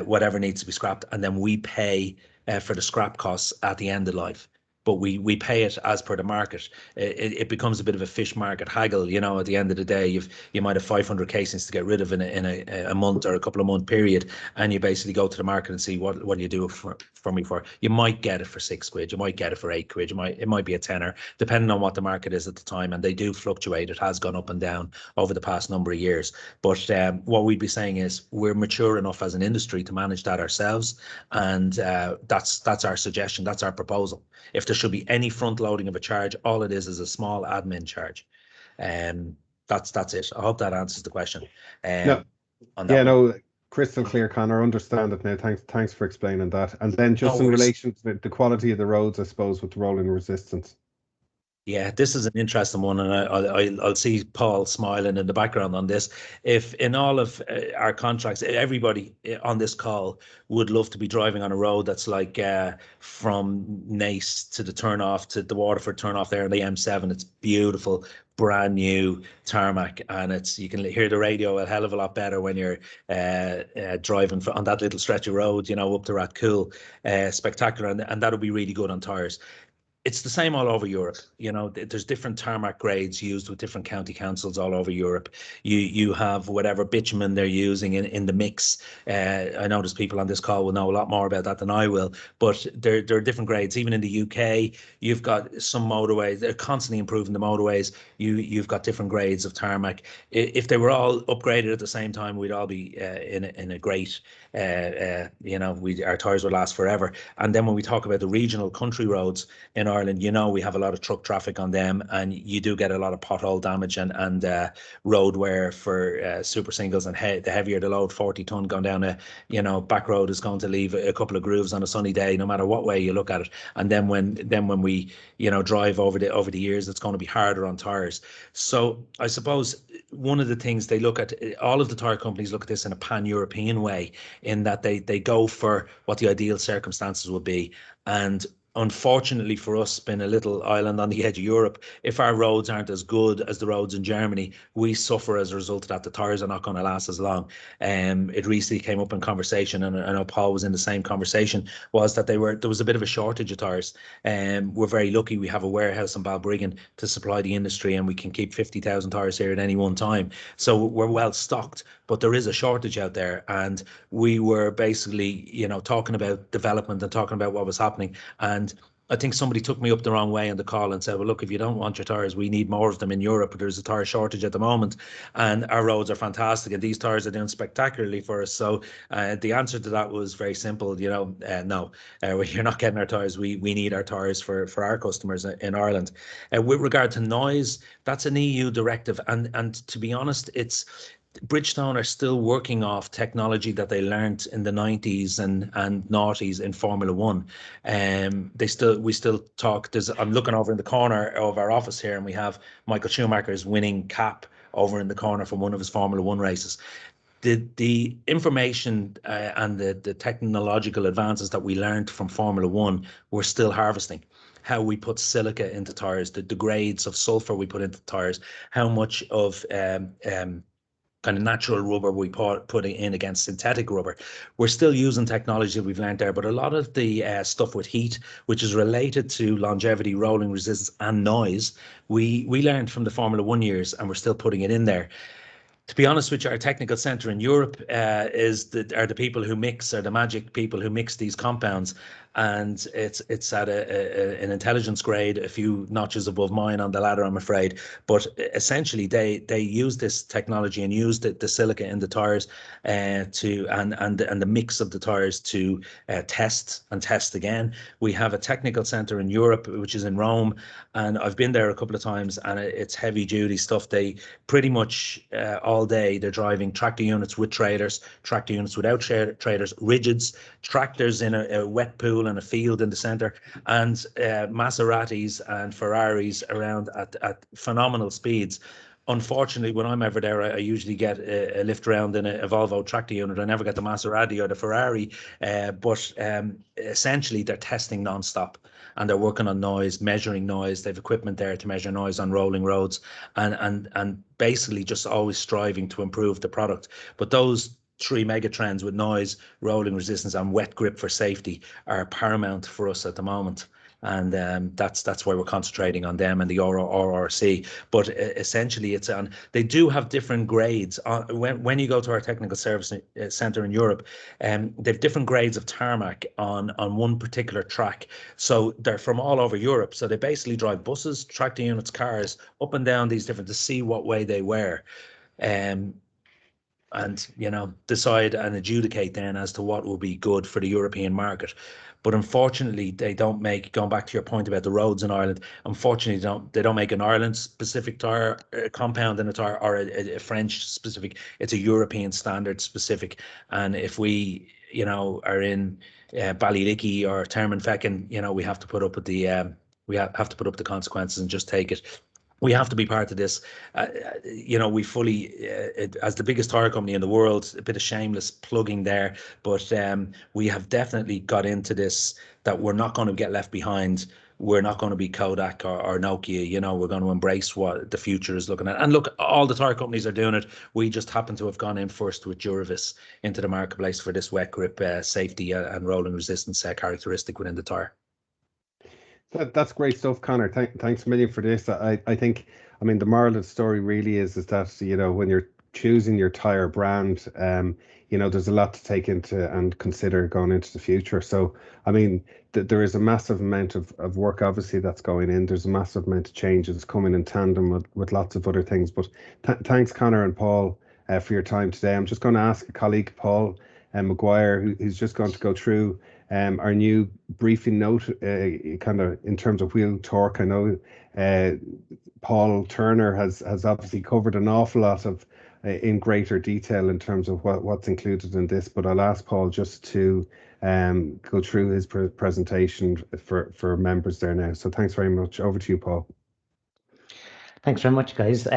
whatever needs to be scrapped, and then we pay for the scrap costs at the end of life. But we pay it as per the market. It becomes a bit of a fish market haggle. You know, at the end of the day, you might have 500 casings to get rid of in a month or a couple of month period, and you basically go to the market and see what do you do for me for. You might get it for £6, you might get it for £8, it might be a tenner, depending on what the market is at the time, and they do fluctuate. It has gone up and down over the past number of years. But what we'd be saying is we're mature enough as an industry to manage that ourselves, and that's our suggestion. That's our proposal. If there should be any front loading of a charge, all it is a small admin charge. That's it. I hope that answers the question. No. On that Yeah, one. no, crystal clear, Conor. Understand it now. Thanks for explaining that. And then just No in worries. relation to the quality of the roads, I suppose, with the rolling resistance. Yeah, this is an interesting one, and I'll see Paul smiling in the background on this. If in all of our contracts, everybody on this call would love to be driving on a road that's like from Naas to the turnoff to the Waterford turnoff there on the M7. It's beautiful, brand new tarmac, and you can hear the radio a hell of a lot better when you're driving on that little stretch of road, you know, up to Rathcoole. Spectacular, and that'll be really good on tyres. It's the same all over Europe. You know, there's different tarmac grades used with different county councils all over Europe. You have whatever bitumen they're using in the mix. I know there's people on this call will know a lot more about that than I will, but there are different grades. Even in the UK, you've got some motorways. They're constantly improving the motorways. You've got different grades of tarmac. If they were all upgraded at the same time, we'd all be in a great, you know, our tyres would last forever. And then when we talk about the regional country roads in Ireland, you know, we have a lot of truck traffic on them, and you do get a lot of pothole damage and road wear for super singles, and the heavier the load, 40 ton going down a, you know, back road is going to leave a couple of grooves on a sunny day, no matter what way you look at it. And then when we, you know, drive over the years, it's going to be harder on tyres. So I suppose one of the things they look at, all of the tyre companies look at this in a pan-European way, in that they go for what the ideal circumstances would be. And unfortunately for us, being a little island on the edge of Europe, if our roads aren't as good as the roads in Germany, we suffer as a result of that. The tyres are not going to last as long. It recently came up in conversation, and I know Paul was in the same conversation, was that there was a bit of a shortage of tyres. We're very lucky we have a warehouse in Balbriggan to supply the industry, and we can keep 50,000 tyres here at any one time. So we're well stocked, but there is a shortage out there. And we were basically, you know, talking about development and talking about what was happening. And I think somebody took me up the wrong way on the call and said, well, look, if you don't want your tyres, we need more of them in Europe. There's a tyre shortage at the moment, and our roads are fantastic, and these tyres are doing spectacularly for us. So the answer to that was very simple. You know, no, you're not getting our tyres. We need our tyres for our customers in Ireland. With regard to noise, that's an EU directive. And to be honest, Bridgestone are still working off technology that they learned in the 90s and noughties in Formula One. We still talk. I'm looking over in the corner of our office here, and we have Michael Schumacher's winning cap over in the corner from one of his Formula One races. The information and the technological advances that we learned from Formula One, we're still harvesting. How we put silica into tyres, the grades of sulfur we put into tyres, how much of kind of natural rubber we put in against synthetic rubber. We're still using technology that we've learned there, but a lot of the stuff with heat, which is related to longevity, rolling resistance and noise, we learned from the Formula One years, and we're still putting it in there. To be honest with you, our technical centre in Europe are the people who mix, are the magic people who mix these compounds, and it's at an intelligence grade a few notches above mine on the ladder, I'm afraid. But essentially, they use this technology and use the silica in the tyres and the mix of the tyres to test and test again. We have a technical centre in Europe, which is in Rome, and I've been there a couple of times, and it's heavy duty stuff. They pretty much all day they're driving tractor units with trailers, tractor units without trailers, rigids, tractors in a wet pool and a field in the center, and Maseratis and Ferraris around at phenomenal speeds. Unfortunately, when I'm ever there, I usually get a lift around in a Volvo tractor unit. I never get the Maserati or the Ferrari, but essentially they're testing non-stop, and they're working on noise, measuring noise. They have equipment there to measure noise on rolling roads, and basically just always striving to improve the product. But those three mega trends with noise, rolling resistance, and wet grip for safety are paramount for us at the moment. And that's why we're concentrating on them and the RRC. But essentially, it's on. They do have different grades. When you go to our technical service centre in Europe, they've different grades of tarmac on one particular track. So they're from all over Europe. So they basically drive buses, tractor units, cars up and down these different to see what way they wear. And decide and adjudicate then as to what will be good for the European market. But unfortunately, they don't make, going back to your point about the roads in Ireland, unfortunately, they don't make an Ireland specific tire compound in a tire, or a French specific. It's a European standard specific. And if we, are in Ballylickey or Termonfeckin, we have to put up with the we have to put up the consequences and just take it. We have to be part of this. We fully, as the biggest tire company in the world, a bit of shameless plugging there, but we have definitely got into this, that we're not going to get left behind. We're not going to be Kodak or Nokia. We're going to embrace what the future is looking at. And look, all the tire companies are doing it. We just happen to have gone in first with Duravis into the marketplace for this wet grip safety and rolling resistance characteristic within the tire. That's great stuff, Connor. Thanks a million for this. I think, the moral of the story really is that, when you're choosing your tire brand, there's a lot to take into and consider going into the future. So, there is a massive amount of work, obviously, that's going in. There's a massive amount of changes coming in tandem with lots of other things. But thanks, Connor and Paul, for your time today. I'm just going to ask a colleague, Paul Maguire, who's just going to go through our new briefing note, kind of in terms of wheel torque. I know Paul Turner has obviously covered an awful lot of in greater detail in terms of what's included in this, but I'll ask Paul just to go through his presentation for members there now. So thanks very much. Over to you, Paul. Thanks very much, guys.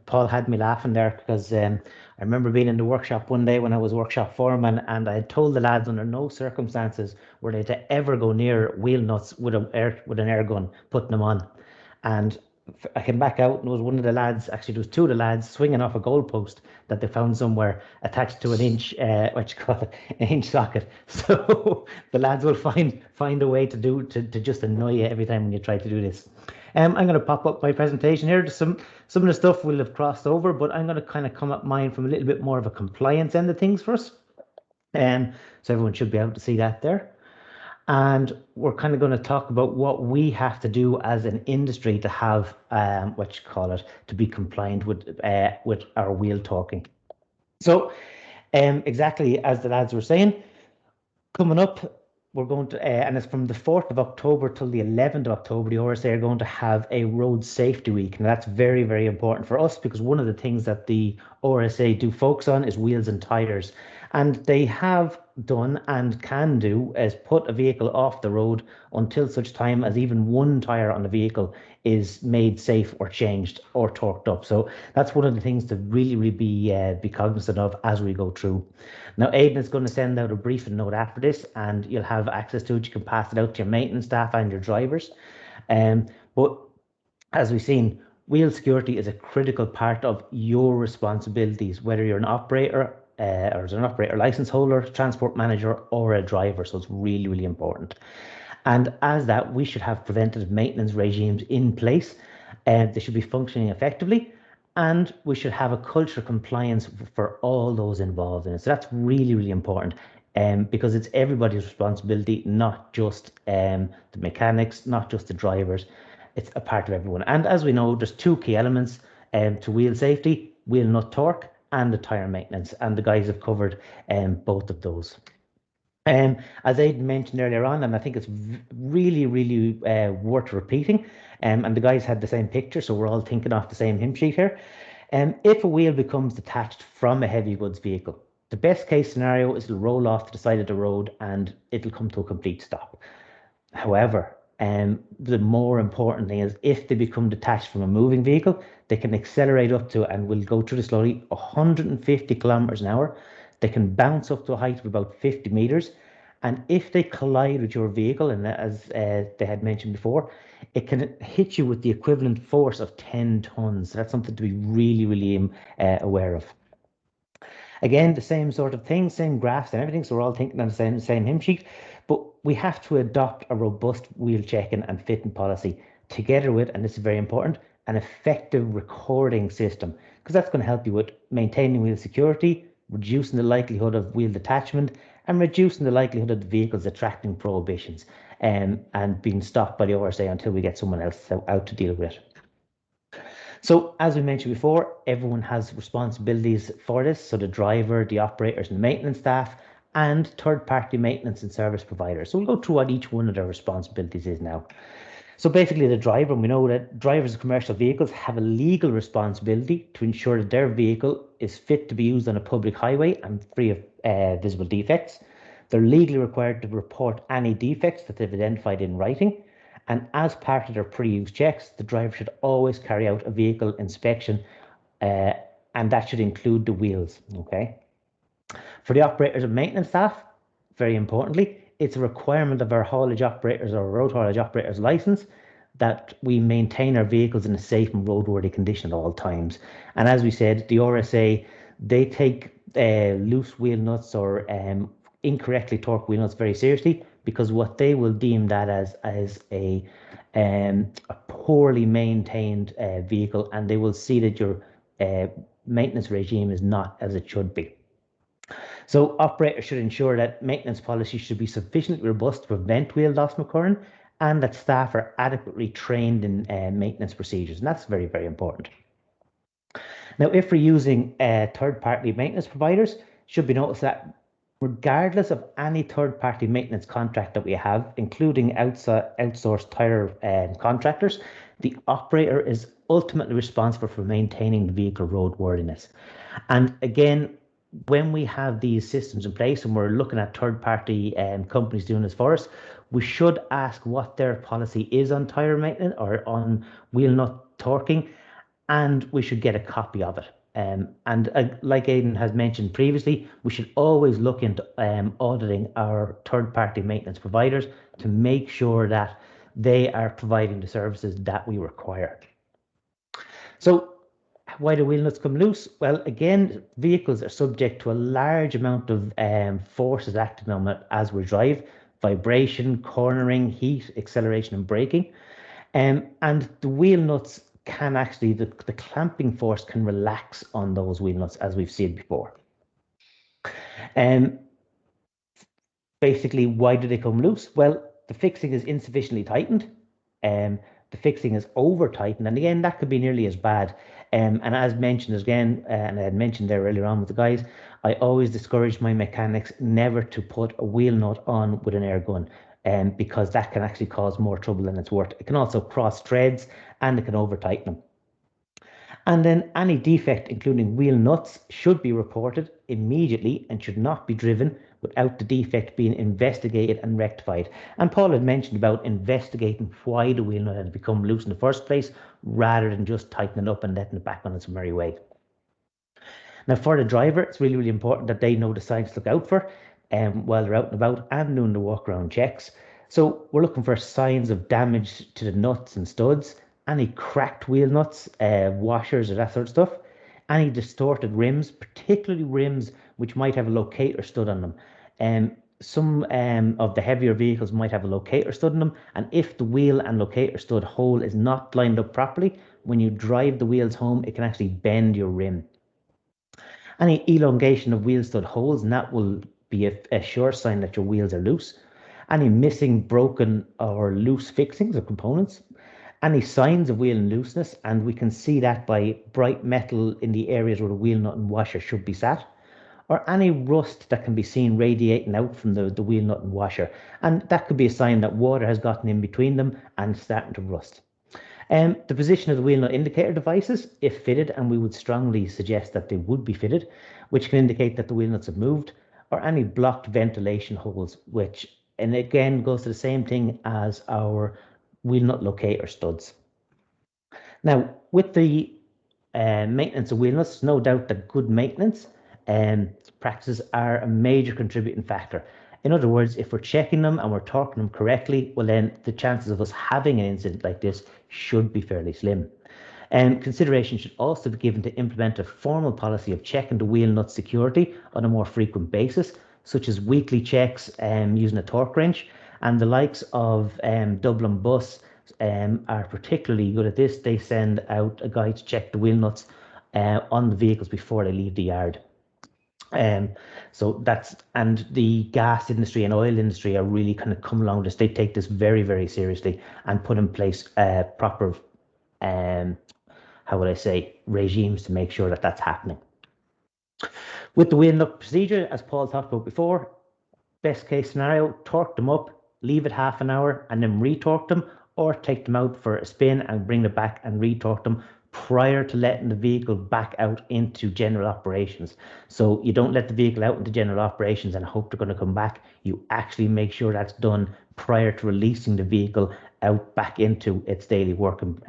Paul had me laughing there because I remember being in the workshop one day when I was workshop foreman, and I had told the lads under no circumstances were they to ever go near wheel nuts with an air gun, putting them on. And I came back out, and there was one of the lads, actually there was two of the lads, swinging off a goalpost that they found somewhere attached to an inch, an inch socket. So the lads will find a way to just annoy you every time when you try to do this. I'm going to pop up my presentation here. Some of the stuff will have crossed over, but I'm going to kind of come up mine from a little bit more of a compliance end of things first. So everyone should be able to see that there. And we're kind of going to talk about what we have to do as an industry to have, to be compliant with our wheel torquing. So exactly as the lads were saying, coming up, we're going to, and it's from the 4th of October till the 11th of October, the RSA are going to have a road safety week. And that's very, very important for us because one of the things that the RSA do focus on is wheels and tires. And they have done and can do is put a vehicle off the road until such time as even one tire on the vehicle is made safe or changed or torqued up. So that's one of the things to really be cognizant of as we go through. Now, Aidan is going to send out a briefing note after this, and you'll have access to it. You can pass it out to your maintenance staff and your drivers. But as we've seen, wheel security is a critical part of your responsibilities, whether you're an operator or as an operator license holder, transport manager, or a driver. So it's really, really important. And as that, we should have preventative maintenance regimes in place. They should be functioning effectively. And we should have a culture of compliance for all those involved in it. So that's really, really important because it's everybody's responsibility, not just the mechanics, not just the drivers. It's a part of everyone. And as we know, there's two key elements to wheel safety: wheel nut torque and the tire maintenance. And the guys have covered both of those. As I mentioned earlier on, and I think it's really, really worth repeating, and the guys had the same picture, so we're all thinking off the same hymn sheet here. If a wheel becomes detached from a heavy goods vehicle, the best case scenario is it'll roll off to the side of the road and it'll come to a complete stop. However, the more important thing is if they become detached from a moving vehicle, they can accelerate up to, and we'll go through this slowly, 150 kilometers an hour. They can bounce up to a height of about 50 meters. And if they collide with your vehicle, and as they had mentioned before, it can hit you with the equivalent force of 10 tons. That's something to be really, really aware of. Again, the same sort of thing, same graphs and everything, so we're all thinking on the same hymn sheet, but we have to adopt a robust wheel checking and fitting policy together with, and this is very important, an effective recording system, because that's going to help you with maintaining wheel security, reducing the likelihood of wheel detachment, and reducing the likelihood of the vehicles attracting prohibitions and being stopped by the RSA until we get someone else out to deal with it. So as we mentioned before, everyone has responsibilities for this. So the driver, the operators and the maintenance staff, and third-party maintenance and service providers. So we'll go through what each one of their responsibilities is now. So basically the driver, and we know that drivers of commercial vehicles have a legal responsibility to ensure that their vehicle is fit to be used on a public highway and free of visible defects. They're legally required to report any defects that they've identified in writing. And as part of their pre-use checks, the driver should always carry out a vehicle inspection, and that should include the wheels, okay? For the operators and maintenance staff, very importantly, it's a requirement of our haulage operators or road haulage operators license that we maintain our vehicles in a safe and roadworthy condition at all times. And as we said, the RSA, they take loose wheel nuts or incorrectly torqued wheel nuts very seriously, because what they will deem that as a poorly maintained vehicle, and they will see that your maintenance regime is not as it should be. So operators should ensure that maintenance policies should be sufficiently robust to prevent wheel loss from occurring, and that staff are adequately trained in maintenance procedures, and that's very, very important. Now, if we're using third-party maintenance providers, it should be noticed that regardless of any third-party maintenance contract that we have, including outsourced Tyre contractors, the operator is ultimately responsible for maintaining the vehicle roadworthiness. And again, when we have these systems in place and we're looking at third-party companies doing this for us, we should ask what their policy is on tyre maintenance or on wheel nut torquing, and we should get a copy of it. Like Aidan has mentioned previously, we should always look into auditing our third-party maintenance providers to make sure that they are providing the services that we require. So why do wheel nuts come loose? Well, again, vehicles are subject to a large amount of forces acting on it as we drive: vibration, cornering, heat, acceleration, and braking. And the wheel nuts can actually, the clamping force can relax on those wheel nuts, as we've seen before. Basically, why do they come loose? Well, the fixing is insufficiently tightened. The fixing is over tightened, and again, that could be nearly as bad. And as mentioned again, and I had mentioned there earlier on with the guys, I always discourage my mechanics never to put a wheel nut on with an air gun, because that can actually cause more trouble than it's worth. It can also cross threads and it can over tighten them. And then any defect, including wheel nuts, should be reported immediately and should not be driven without the defect being investigated and rectified. And Paul had mentioned about investigating why the wheel nut had become loose in the first place, rather than just tightening it up and letting it back on its merry way. Now, for the driver, it's really, really important that they know the signs to look out for while they're out and about and doing the walk-around checks. So we're looking for signs of damage to the nuts and studs, any cracked wheel nuts, washers, or that sort of stuff, any distorted rims, particularly rims which might have a locator stud on them. Some of the heavier vehicles might have a locator stud on them, and if the wheel and locator stud hole is not lined up properly, when you drive the wheels home, it can actually bend your rim. Any elongation of wheel stud holes, and that will be a sure sign that your wheels are loose. Any missing, broken, or loose fixings or components. Any signs of wheel looseness, and we can see that by bright metal in the areas where the wheel nut and washer should be sat. Or any rust that can be seen radiating out from the wheel nut and washer. And that could be a sign that water has gotten in between them and starting to rust. The position of the wheel nut indicator devices, if fitted, and we would strongly suggest that they would be fitted, which can indicate that the wheel nuts have moved, or any blocked ventilation holes, which, and again, goes to the same thing as our wheel nut locator studs. Now, with the maintenance of wheel nuts, no doubt that good maintenance practices are a major contributing factor. In other words, if we're checking them and we're torquing them correctly, well then the chances of us having an incident like this should be fairly slim. Consideration should also be given to implement a formal policy of checking the wheel nut security on a more frequent basis, such as weekly checks using a torque wrench. And the likes of Dublin Bus are particularly good at this. They send out a guy to check the wheel nuts on the vehicles before they leave the yard. So that's, and the gas industry and oil industry are really kind of come along this. They take this very, very seriously and put in place proper, how would I say, regimes to make sure that that's happening. With the wheel nut procedure, as Paul talked about before, best case scenario, torque them up, leave it half an hour and then retorque them, or take them out for a spin and bring them back and retorque them prior to letting the vehicle back out into general operations. So you don't let the vehicle out into general operations and hope they're going to come back. You actually make sure that's done prior to releasing the vehicle out back into its daily working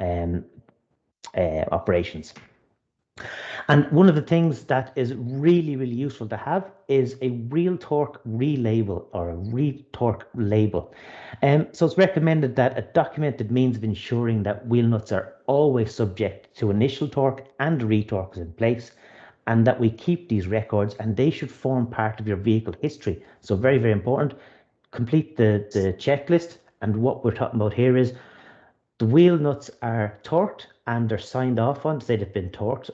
operations. And one of the things that is really, really useful to have is a real torque relabel or a re-torque label. So it's recommended that a documented means of ensuring that wheel nuts are always subject to initial torque and retorque is in place, and that we keep these records, and they should form part of your vehicle history. So very, very important. Complete the checklist, and what we're talking about here is the wheel nuts are torqued and they're signed off on to say they've been torqued,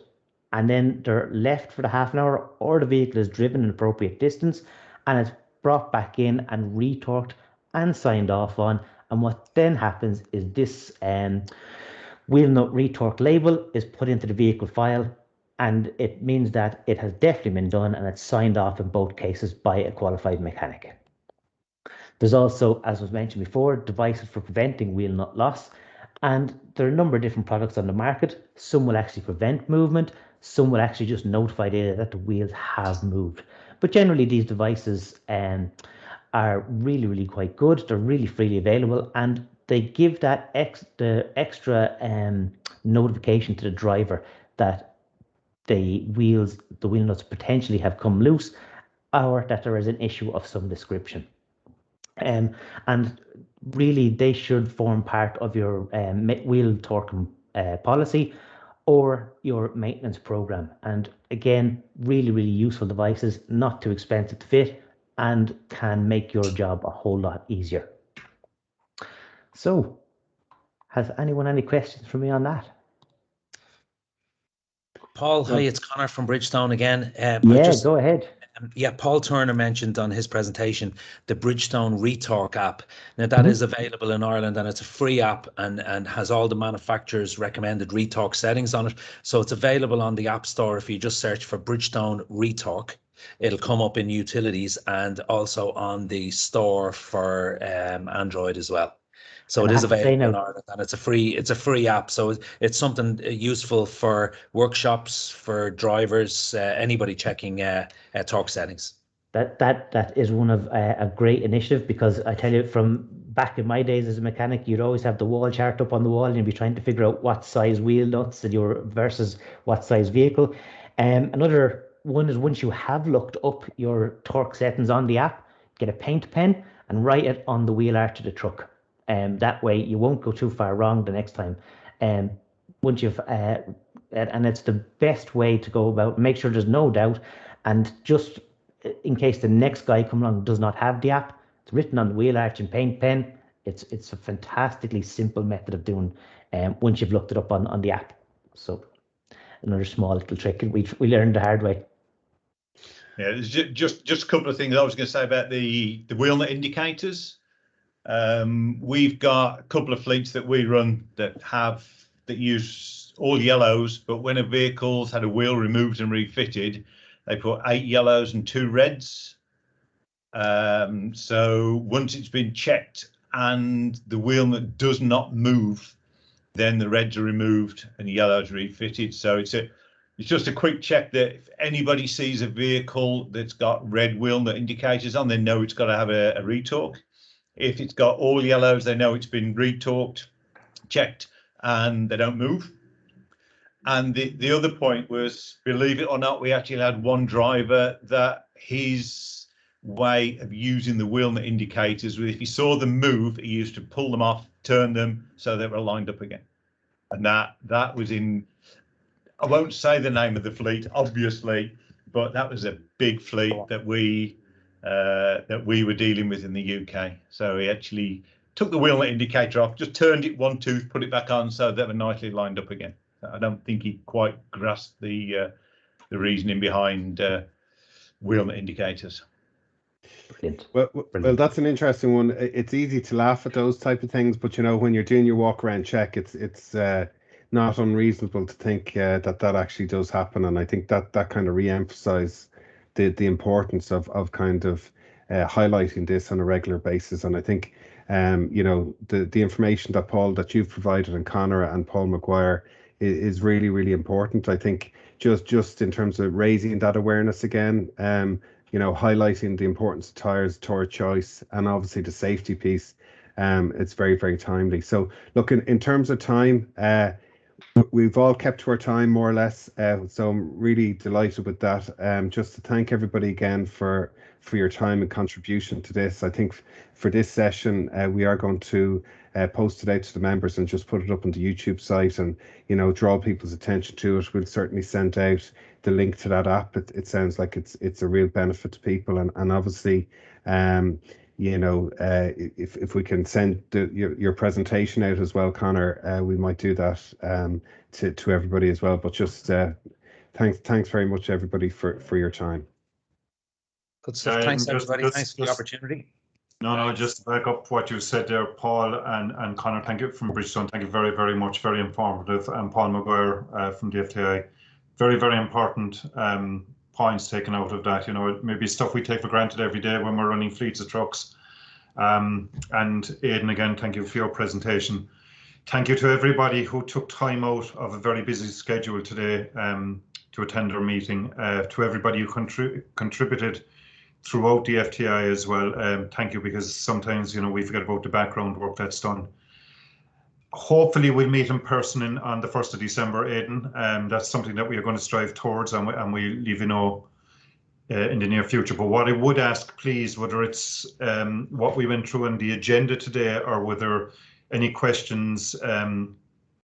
and then they're left for the half an hour, or the vehicle is driven an appropriate distance and it's brought back in and retorqued and signed off on. And what then happens is this wheel nut retorque label is put into the vehicle file, and it means that it has definitely been done and it's signed off in both cases by a qualified mechanic. There's also, as was mentioned before, devices for preventing wheel nut loss, and there are a number of different products on the market. Some will actually prevent movement, some will actually just notify data that the wheels have moved. But generally these devices are really, really quite good. They're really freely available, and they give that the extra notification to the driver that the wheel nuts potentially have come loose, or that there is an issue of some description. And really they should form part of your wheel torque policy or your maintenance program. And again, really, really useful devices, not too expensive to fit, and can make your job a whole lot easier. So, has anyone any questions for me on that? Paul, hi, it's Connor from Bridgestone again. Go ahead. Yeah, Paul Turner mentioned on his presentation the Bridgestone Retorque app. Now that is available in Ireland, and it's a free app and has all the manufacturers' recommended retorque settings on it. So it's available on the App Store. If you just search for Bridgestone Retorque, it'll come up in utilities, and also on the store for Android as well. So it is available in Ireland, and it's a free app. So it's something useful for workshops, for drivers, anybody checking torque settings. That is one of a great initiative, because I tell you, from back in my days as a mechanic, you'd always have the wall chart up on the wall and you'd be trying to figure out what size wheel nuts that you're versus what size vehicle. Another one is, once you have looked up your torque settings on the app, get a paint pen and write it on the wheel arch of the truck. That way you won't go too far wrong the next time. Once you've and it's the best way to go about, make sure there's no doubt, and just in case the next guy come along does not have the app, it's written on the wheel arch and paint pen. It's a fantastically simple method of doing once you've looked it up on the app. So another small little trick we learned the hard way. Yeah, there's just a couple of things I was going to say about the wheel nut indicators. We've got a couple of fleets that we run that use all yellows, but when a vehicle's had a wheel removed and refitted, they put 8 yellows and 2 reds. So once it's been checked and the wheel nut does not move, then the reds are removed and the yellows refitted. So it's just a quick check that if anybody sees a vehicle that's got red wheel nut indicators on, they know it's got to have a retorque. If it's got all yellows, they know it's been retorqued, checked, and they don't move. And the other point was, believe it or not, we actually had one driver that his way of using the wheel nut indicators was, if he saw them move, he used to pull them off, turn them so they were lined up again. and that was in, I won't say the name of the fleet, obviously, but that was a big fleet that we were dealing with in the UK. So he actually took the wheel nut indicator off, just turned it one tooth, put it back on, so they were nicely lined up again. I don't think he quite grasped the reasoning behind wheel nut indicators. Brilliant. Well, that's an interesting one. It's easy to laugh at those type of things, but you know, when you're doing your walk around check, it's not unreasonable to think that actually does happen, and I think that kind of re-emphasize the importance of kind of highlighting this on a regular basis. And I think you know, the information that Paul, that you've provided, and Connor and Paul McGuire, is really, really important. I think just in terms of raising that awareness again, you know, highlighting the importance of tyres, tour choice, and obviously the safety piece. It's very, very timely. So look, in terms of time, we've all kept to our time more or less. So I'm really delighted with that. Just to thank everybody again for your time and contribution to this. I think for this session, we are going to post it out to the members and just put it up on the YouTube site, and you know, draw people's attention to it. We'll certainly send out the link to that app. It sounds like it's a real benefit to people, and obviously, you know, if we can send your presentation out as well, Connor, we might do that to everybody as well. But just thanks very much, everybody, for your time. Good stuff. Thanks, everybody. Thanks for the opportunity. No, just to back up what you said there, Paul and Connor, thank you from Bridgestone. Thank you very, very much. Very informative. And Paul McGuire from the FTA. Very, very important points taken out of that. You know, it may be stuff we take for granted every day when we're running fleets of trucks. And Aidan, again, thank you for your presentation. Thank you to everybody who took time out of a very busy schedule today to attend our meeting. To everybody who contributed throughout the FTA as well. Thank you, because sometimes, you know, we forget about the background work that's done. Hopefully we'll meet in person on the 1st of December, Aidan. That's something that we are going to strive towards, and we'll leave you know in the near future. But what I would ask, please, whether it's what we went through on the agenda today, or whether any questions